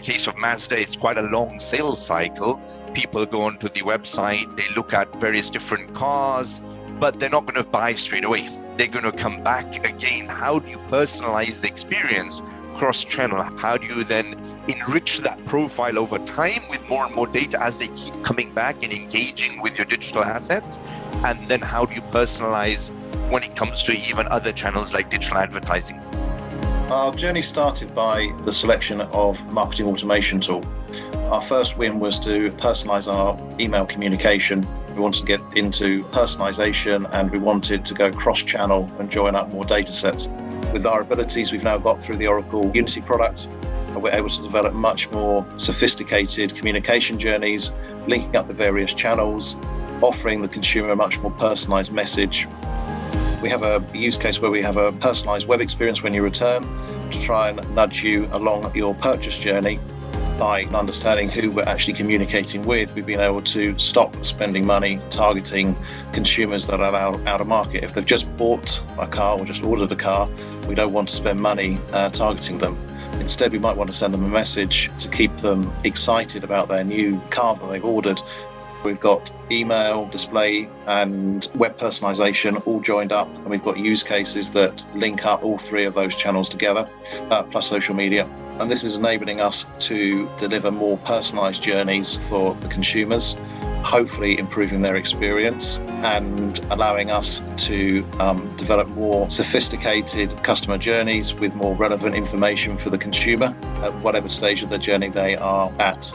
case of Mazda, it's quite a long sales cycle. People go onto the website, they look at various different cars, but they're not going to buy straight away. They're going to come back again. How do you personalize the experience cross-channel? How do you then enrich that profile over time with more and more data as they keep coming back and engaging with your digital assets? And then how do you personalize when it comes to even other channels like digital advertising? Our journey started by the selection of marketing automation tool. Our first win was to personalize our email communication. We wanted to get into personalization and we wanted to go cross-channel and join up more data sets. With our abilities we've now got through the Oracle Unity product, we're able to develop much more sophisticated communication journeys, linking up the various channels, offering the consumer a much more personalized message. We have a use case where we have a personalized web experience when you return to try and nudge you along your purchase journey. By understanding who we're actually communicating with, we've been able to stop spending money targeting consumers that are out of market. If they've just bought a car or just ordered a car, we don't want to spend money targeting them. Instead, we might want to send them a message to keep them excited about their new car that they've ordered. We've got email, display, and web personalization all joined up, and we've got use cases that link up all three of those channels together, plus social media. And this is enabling us to deliver more personalized journeys for the consumers, hopefully improving their experience and allowing us to develop more sophisticated customer journeys with more relevant information for the consumer at whatever stage of the journey they are at.